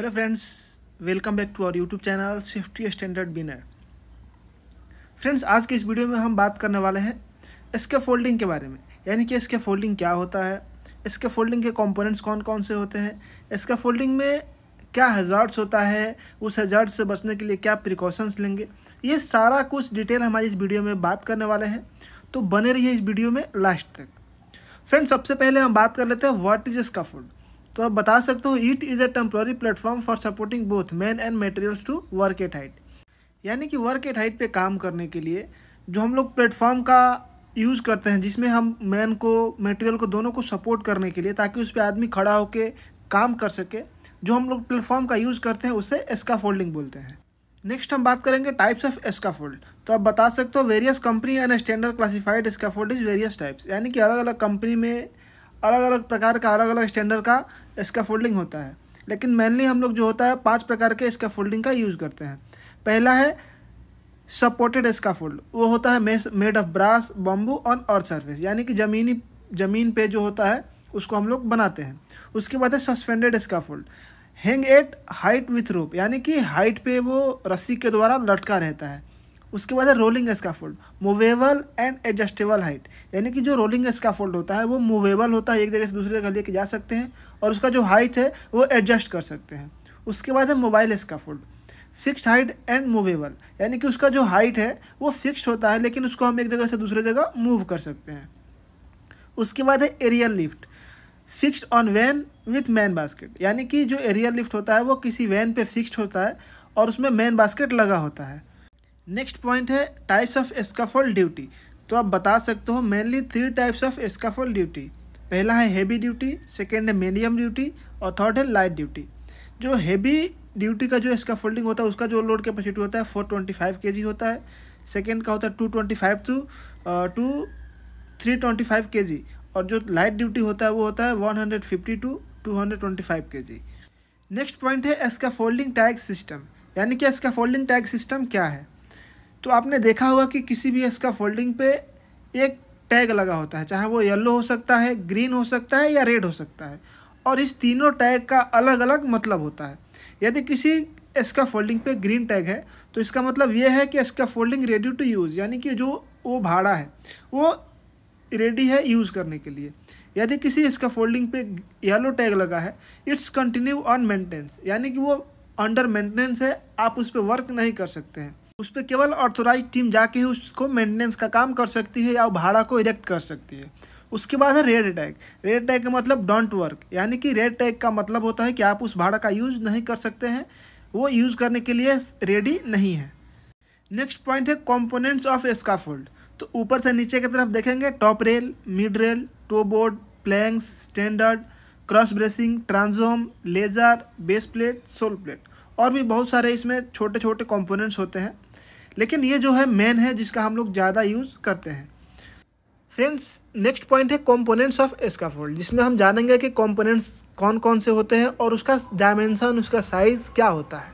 Hello friends, welcome back to our YouTube channel safety standard बिनर। Friends, आज के इस वीडियो में हम बात करने वाले हैं स्कैफोल्डिंग के बारे में। यानी कि स्कैफोल्डिंग क्या होता है, स्कैफोल्डिंग के कंपोनेंट्स कौन कौन से होते हैं, स्कैफोल्डिंग में क्या हैजार्ड्स होता है, उस हैजार्ड से बचने के लिए क्या प्रिकॉशंस लेंगे, ये सारा कुछ डिटेल हमारी इस वीडियो में बात करने वाले हैं। तो बने रहिए इस वीडियो में लास्ट तक। फ्रेंड्स, सबसे पहले हम बात कर लेते हैं व्हाट इज स्कैफोल्ड। तो आप बता सकते हो it is a temporary platform for supporting both man and materials to work at height. यानी कि वर्क एट हाइट पे काम करने के लिए जो हम लोग प्लेटफॉर्म का यूज़ करते हैं, जिसमें हम मैन को मटेरियल को दोनों को सपोर्ट करने के लिए, ताकि उस पर आदमी खड़ा होकर काम कर सके, जो हम लोग प्लेटफॉर्म का यूज़ करते हैं उसे स्कैफोल्डिंग बोलते हैं। नेक्स्ट हम बात करेंगे टाइप्स ऑफ स्कैफोल्ड। तो आप बता सकते हो various company and standard classified scaffold is various types. यानी कि अलग अलग कंपनी में अलग अलग प्रकार का, अलग अलग स्टैंडर्ड का स्कैफोल्डिंग होता है। लेकिन मेनली हम लोग जो होता है 5 प्रकार के स्कैफोल्डिंग का यूज़ करते हैं। पहला है सपोर्टेड स्कैफोल्ड। वो होता है made of brass, bamboo on earth surface. यानी कि ज़मीन पे जो होता है उसको हम लोग बनाते हैं। उसके बाद है suspended scaffold, hang at height with rope. यानी कि हाइट पे वो रस्सी के द्वारा लटका रहता है। उसके बाद है rolling scaffold, movable and adjustable height. यानी कि जो रोलिंग स्कैफोल्ड होता है वो मूवेबल होता है, एक जगह से दूसरी जगह लेके जा सकते हैं, और उसका जो हाइट है वो एडजस्ट कर सकते हैं। उसके बाद है mobile scaffold, fixed height and movable. यानी कि उसका जो हाइट है वो फिक्स्ड होता है, लेकिन उसको हम एक जगह से दूसरी जगह मूव कर सकते हैं। उसके बाद है aerial lift, fixed on van with man basket. यानी कि जो एरियल लिफ्ट होता है वो किसी वैन पे फिक्स्ड होता है और उसमें मैन बास्केट लगा होता है। नेक्स्ट पॉइंट है टाइप्स ऑफ स्कैफोल्ड ड्यूटी। तो आप बता सकते हो mainly 3 types of scaffold duty. पहला है हेवी ड्यूटी, सेकेंड है मीडियम ड्यूटी और थर्ड है लाइट ड्यूटी। जो हेवी ड्यूटी का जो स्कैफोल्डिंग होता है उसका जो लोड कैपेसिटी होता है 425 kg होता है। सेकेंड का होता है 225 to 325 kg। और जो लाइट ड्यूटी होता है वो होता है 150 to 225 kg। नेक्स्ट पॉइंट है स्कैफोल्डिंग टैग सिस्टम। यानी कि स्कैफोल्डिंग टैग सिस्टम क्या है। तो आपने देखा होगा कि किसी भी स्कैफोल्डिंग पे एक टैग लगा होता है, चाहे वो येलो हो सकता है, ग्रीन हो सकता है या रेड हो सकता है। और इस तीनों टैग का अलग अलग मतलब होता है। यदि किसी स्कैफोल्डिंग पे ग्रीन टैग है तो इसका मतलब ये है कि स्कैफोल्डिंग रेडी टू यूज़। यानी कि जो वो भाड़ा है वो रेडी है यूज़ करने के लिए। यदि किसी स्कैफोल्डिंग पे येलो टैग लगा है, इट्स कंटिन्यू ऑन मेंटेनेंस। यानी कि वो अंडर मेंटेनेंस है, आप उस पर वर्क नहीं कर सकते हैं। उस पर केवल ऑथोराइज टीम जाके ही उसको मेंटेनेंस का काम कर सकती है या भाड़ा को इरेक्ट कर सकती है। उसके बाद है रेड टैग। रेड टैग का मतलब डोंट वर्क। यानी कि रेड टैग का मतलब होता है कि आप उस भाड़ा का यूज़ नहीं कर सकते हैं, वो यूज़ करने के लिए रेडी नहीं है। नेक्स्ट पॉइंट है कंपोनेंट्स ऑफ स्कैफोल्ड। तो ऊपर से नीचे की तरफ देखेंगे top rail, mid rail, toe board, planks, standard, cross bracing, transom, ledger, base plate, sole plate, और भी बहुत सारे इसमें छोटे छोटे कंपोनेंट्स होते हैं। लेकिन ये जो है मेन है जिसका हम लोग ज़्यादा यूज़ करते हैं। फ्रेंड्स, नेक्स्ट पॉइंट है कंपोनेंट्स ऑफ स्कैफोल्ड, जिसमें हम जानेंगे कि कंपोनेंट्स कौन कौन से होते हैं और उसका डायमेंशन, उसका साइज़ क्या होता है।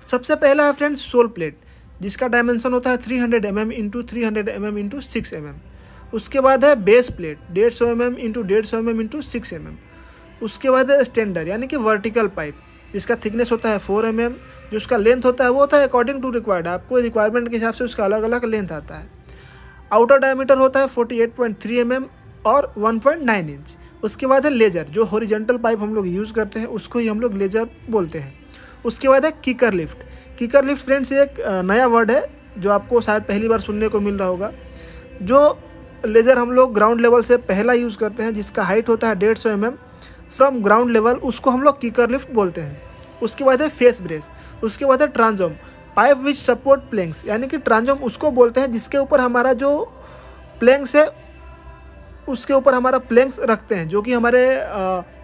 सबसे पहला है फ्रेंड्स सोल प्लेट, जिसका डायमेंशन होता है 300 mm into 300 mm into 6 mm। उसके बाद है base plate 150 mm into 150 mm into 6 mm। उसके बाद है स्टैंडर्ड, यानी कि वर्टिकल पाइप, जिसका थिकनेस होता है 4 mm। जो उसका लेंथ होता है वो होता है अकॉर्डिंग टू रिक्वायर्ड, आपको रिक्वायरमेंट के हिसाब से उसका अलग अलग लेंथ आता है। आउटर डायमीटर होता है 48.3 mm और 1.9 इंच। उसके बाद है लेजर, जो हॉरिजॉन्टल पाइप हम लोग यूज़ करते हैं उसको ही हम लोग लेजर बोलते हैं। उसके बाद है kicker lift. Kicker lift friends एक नया वर्ड है जो आपको शायद पहली बार सुनने को मिल रहा होगा। जो लेजर हम लोग ग्राउंड लेवल से पहला यूज़ करते हैं, जिसका हाइट होता है 150 mm फ्रॉम ग्राउंड लेवल, उसको हम लोग किकर लिफ्ट बोलते हैं। उसके बाद है फेस ब्रेस। उसके बाद है ट्रांसोम, पाइप विच सपोर्ट प्लैंक्स। यानी कि ट्रांसोम उसको बोलते हैं जिसके ऊपर हमारा जो प्लैंक्स है उसके ऊपर हमारा प्लैंक्स रखते हैं, जो कि हमारे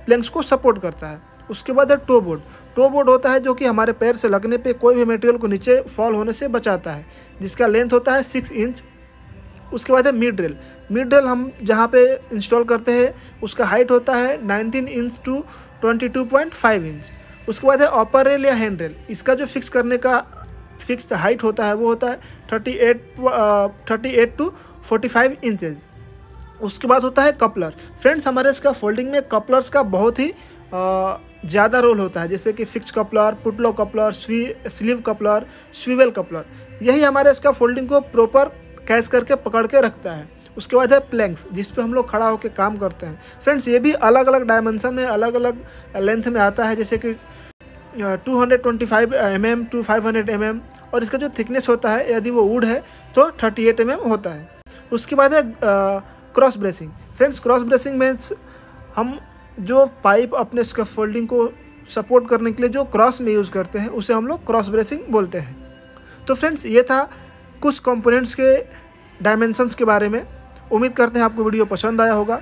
प्लैंक्स को सपोर्ट करता है। उसके बाद है टो बोर्ड। टो बोर्ड होता है जो कि हमारे पैर से लगने पे कोई भी मटेरियल को नीचे फॉल होने से बचाता है, जिसका लेंथ होता है 6 इंच। उसके बाद है मिड रेल। मिड रेल हम जहाँ पे इंस्टॉल करते हैं उसका हाइट होता है 19 इंच टू 22.5 इंच। उसके बाद है अपर रेल या हैंड रेल। इसका जो फिक्स करने का फिक्स हाइट होता है वो होता है 38 टू 45 इंचेज। उसके बाद होता है कपलर। फ्रेंड्स, हमारे इसका फोल्डिंग में कपलर्स का बहुत ही ज़्यादा रोल होता है, जैसे कि fix coupler, putlog coupler, sleeve coupler, swivel coupler. यही हमारे इसका फोल्डिंग को प्रॉपर कैच करके पकड़ के रखता है। उसके बाद है प्लैंक्स, जिस पे हम लोग खड़ा होकर काम करते हैं। फ्रेंड्स ये भी अलग अलग डायमेंशन में, अलग अलग लेंथ में आता है, जैसे कि 225 mm टू 500 mm, और इसका जो थिकनेस होता है यदि वो वुड है तो 38 mm होता है। उसके बाद है cross bracing. Friends cross bracing means हम जो पाइप अपने स्कैफोल्डिंग को सपोर्ट करने के लिए जो क्रॉस में यूज़ करते हैं उसे हम लोग क्रॉस ब्रेसिंग बोलते हैं। तो फ्रेंड्स ये था कुछ कंपोनेंट्स के डायमेंशंस के बारे में। उम्मीद करते हैं आपको वीडियो पसंद आया होगा।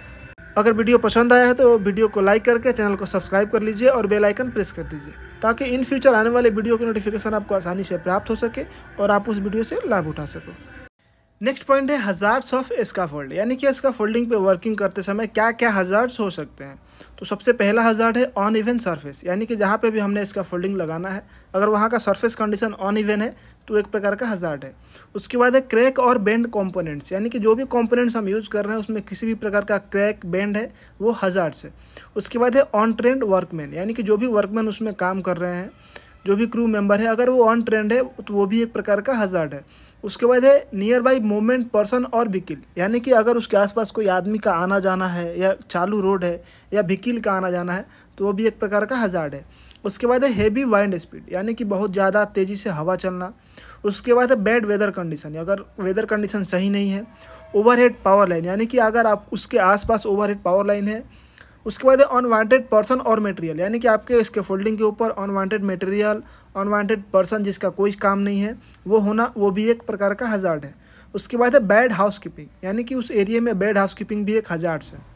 अगर वीडियो पसंद आया है तो वीडियो को लाइक करके चैनल को सब्सक्राइब कर लीजिए और बेल आइकन प्रेस कर दीजिए, ताकि इन फ्यूचर आने वाले वीडियो की नोटिफिकेशन आपको आसानी से प्राप्त हो सके और आप उस वीडियो से लाभ उठा सको। नेक्स्ट पॉइंट है हजार्ड्स ऑफ स्कैफोल्ड, यानी कि स्कैफोल्डिंग पे वर्किंग करते समय क्या क्या हजार्ड्स हो सकते हैं। तो सबसे पहला हजार्ड है ऑन इवन सरफेस, यानी कि जहाँ पे भी हमने स्कैफोल्डिंग लगाना है अगर वहाँ का सरफेस कंडीशन ऑन इवन है तो एक प्रकार का हजार्ड है। उसके बाद है क्रैक और बेंड कंपोनेंट्स, यानी कि जो भी कंपोनेंट्स हम यूज़ कर रहे हैं उसमें किसी भी प्रकार का क्रैक बेंड है वो हजार्ड्स है। उसके बाद है ऑन ट्रेंड वर्कमैन, यानी कि जो भी वर्कमैन उसमें काम कर रहे हैं, जो भी क्रू मेंबर है, अगर वो ऑन ट्रेंड है तो वो भी एक प्रकार का हजार्ड है। उसके बाद है नियर बाई मूवमेंट पर्सन और व्हीकल, यानी कि अगर उसके आसपास कोई आदमी का आना जाना है या चालू रोड है या व्हीकल का आना जाना है तो वो भी एक प्रकार का हजार्ड है। उसके बाद है हेवी वाइंड स्पीड, यानी कि बहुत ज़्यादा तेज़ी से हवा चलना। उसके बाद है बैड वेदर कंडीशन, अगर वेदर कंडीशन सही नहीं है। ओवरहेड पावर लाइन, यानी कि अगर आप उसके आसपास ओवरहेड पावर लाइन है। उसके बाद है अनवांटेड पर्सन और मटेरियल, यानी कि आपके इसके फोल्डिंग के ऊपर अनवांटेड मटेरियल, अनवांटेड पर्सन जिसका कोई काम नहीं है वो होना, वो भी एक प्रकार का हजार्ड है। उसके बाद है बैड हाउसकीपिंग, यानी कि उस एरिया में बैड हाउसकीपिंग भी एक हजार्ड्स है।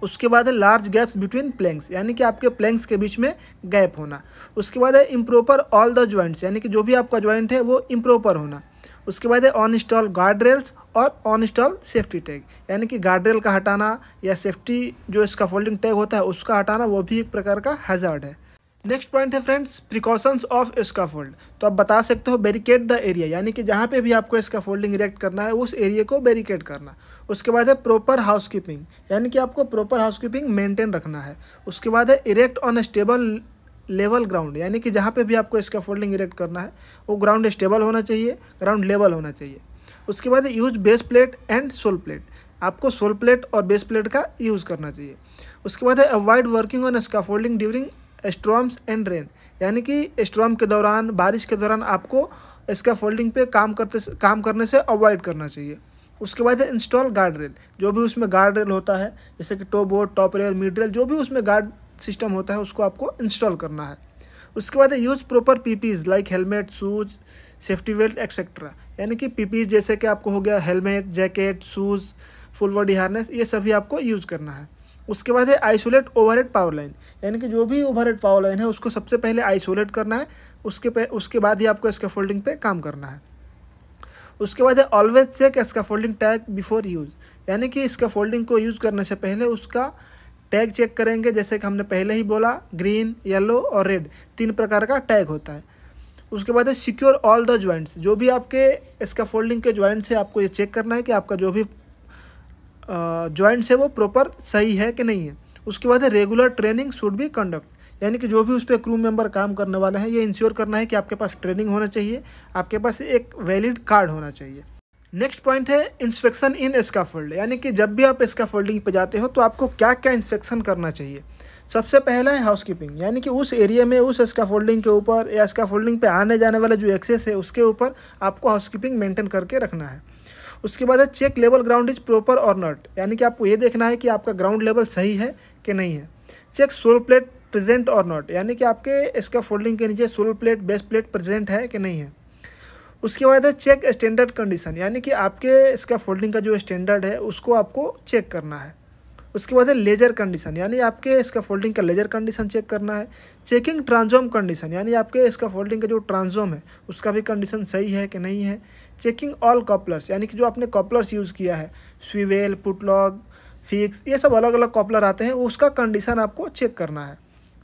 उसके बाद है लार्ज गैप्स बिटवीन प्लैंक्स, यानी कि आपके प्लैंक्स के बीच में गैप होना। उसके बाद है इम्प्रॉपर ऑल द जॉइंट्स, यानी कि जो भी आपका जॉइंट है वो इम्प्रॉपर होना। उसके बाद है ऑन इंस्टॉल गार्ड रेल्स और ऑन इंस्टॉल सेफ्टी टैग, यानी कि गार्ड रेल का हटाना या सेफ्टी जो इसका फोल्डिंग टैग होता है उसका हटाना, वो भी एक प्रकार का हैज़ार्ड है। नेक्स्ट पॉइंट है फ्रेंड्स प्रिकॉशंस ऑफ स्कैफोल्ड। तो आप बता सकते हो बैरिकेड द एरिया, यानी कि जहाँ पे भी आपको स्कैफोल्डिंग इरेक्ट करना है उस एरिया को बैरिकेड करना। उसके बाद है प्रॉपर हाउसकीपिंग, यानी कि आपको प्रॉपर हाउसकीपिंग मेंटेन रखना है। उसके बाद है erect on stable level ground, यानी कि जहाँ पे भी आपको स्कैफोल्डिंग इरेक्ट करना है वो ग्राउंड स्टेबल होना चाहिए, ग्राउंड लेवल होना चाहिए। उसके बाद use base plate and soul plate, आपको सोल प्लेट और बेस प्लेट का यूज़ करना चाहिए। उसके बाद है avoid working on scaffolding during storms and rain, यानी कि स्टॉर्म के दौरान, बारिश के दौरान आपको स्कैफोल्डिंग पे काम करने से अवॉइड करना चाहिए। उसके बाद है इंस्टॉल गार्ड रेल, जो भी उसमें गार्ड रेल होता है जैसे कि top board, top rail, mid rail, जो भी उसमें गार्ड सिस्टम होता है उसको आपको इंस्टॉल करना है। उसके बाद है use proper PPs like helmet, shoes, safety belt etcetera, यानी कि पीपीज जैसे कि आपको हो गया helmet, jacket, shoes, full body harness, ये सभी आपको यूज़ करना है। उसके बाद है आइसोलेट ओवरहेड पावर लाइन, यानी कि जो भी ओवरहेड पावर लाइन है उसको सबसे पहले आइसोलेट करना है, उसके बाद ही आपको स्कैफोल्डिंग पे काम करना है। उसके बाद है always check scaffolding tag before use, यानी कि स्कैफोल्डिंग को यूज़ करने से पहले उसका टैग चेक करेंगे। जैसे कि हमने पहले ही बोला ग्रीन, येलो और रेड 3 प्रकार का टैग होता है। उसके बाद है सिक्योर ऑल द जॉइंट्स, जो भी आपके स्कैफोल्डिंग के जॉइंट्स है आपको ये चेक करना है कि आपका जो भी जॉइंट्स है वो प्रॉपर सही है कि नहीं है। उसके बाद है regular training should be conduct, यानी कि जो भी उस पर क्रू मेंबर काम करने वाले हैं ये इंश्योर करना है कि आपके पास ट्रेनिंग होना चाहिए, आपके पास एक वैलिड कार्ड होना चाहिए। नेक्स्ट पॉइंट है इंस्पेक्शन इन स्कैफोल्ड, यानी कि जब भी आप स्कैफोल्डिंग पे जाते हो तो आपको क्या क्या इंस्पेक्शन करना चाहिए। सबसे पहला है हाउसकीपिंग, यानी कि उस एरिया में उस स्कैफोल्डिंग के ऊपर या स्कैफोल्डिंग पे आने जाने वाला जो एक्सेस है उसके ऊपर आपको हाउसकीपिंग मेंटेन करके रखना है। उसके बाद है check level ground is proper और नॉट, यानी कि आपको ये देखना है कि आपका ग्राउंड लेवल सही है कि नहीं है। चेक सोल प्लेट प्रेजेंट और नॉट, यानी कि आपके स्कैफोल्डिंग के नीचे soul plate, base plate present है कि नहीं है। उसके बाद है चेक स्टैंडर्ड कंडीशन, यानी कि आपके स्कैफोल्डिंग का जो स्टैंडर्ड है उसको आपको चेक करना है। उसके बाद है लेजर कंडीशन, यानी आपके स्कैफोल्डिंग का लेजर कंडीशन चेक करना है। चेकिंग ट्रांसोम कंडीशन, यानी आपके स्कैफोल्डिंग का जो ट्रांसोम है उसका भी कंडीशन सही है कि नहीं है। चेकिंग ऑल कपलर्स, यानी कि जो आपने कपलर्स यूज़ किया है, स्विवेल, पुटलॉग, फिक्स, ये सब अलग अलग कपलर आते हैं, उसका कंडीशन आपको चेक करना है।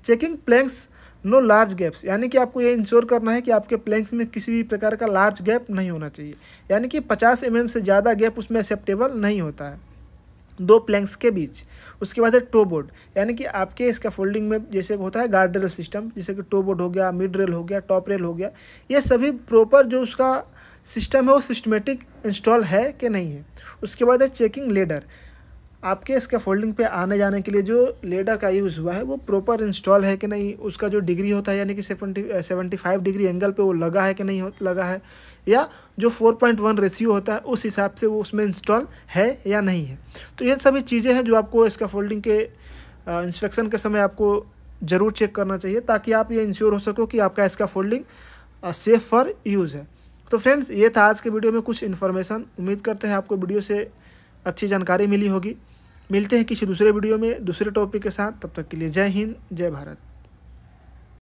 Checking planks no large gaps, यानी कि आपको ये इंश्योर करना है कि आपके प्लैंक्स में किसी भी प्रकार का लार्ज गैप नहीं होना चाहिए, यानी कि 50 mm से ज़्यादा गैप उसमें एक्सेप्टेबल नहीं होता है। 2 प्लैंक्स के बीच। उसके बाद है टो बोर्ड, यानी कि आपके स्कैफोल्डिंग में जैसे होता है गार्ड रेल सिस्टम, जैसे कि टो बोर्ड हो गया, मिड रेल हो गया, टॉप रेल हो गया, ये सभी प्रॉपर जो उसका सिस्टम है वो सिस्टमेटिक इंस्टॉल है कि नहीं है। उसके बाद है चेकिंग लेडर, आपके स्कैफोल्डिंग पे आने जाने के लिए जो लेडर का यूज़ हुआ है वो प्रॉपर इंस्टॉल है कि नहीं, उसका जो डिग्री होता है यानी कि 75 डिग्री एंगल पे वो लगा है कि नहीं लगा है, या जो 4.1 रेशियो होता है उस हिसाब से वो उसमें इंस्टॉल है या नहीं है। तो ये सभी चीज़ें हैं जो आपको स्कैफोल्डिंग के इंस्पेक्शन के समय आपको ज़रूर चेक करना चाहिए, ताकि आप ये इंश्योर हो सको कि आपका स्कैफोल्डिंग सेफ फॉर यूज़ है। तो फ्रेंड्स, ये था आज के वीडियो में कुछ इन्फॉर्मेशन। उम्मीद करते हैं आपको वीडियो से अच्छी जानकारी मिली होगी। मिलते हैं किसी दूसरे वीडियो में दूसरे टॉपिक के साथ, तब तक के लिए जय हिंद, जय भारत।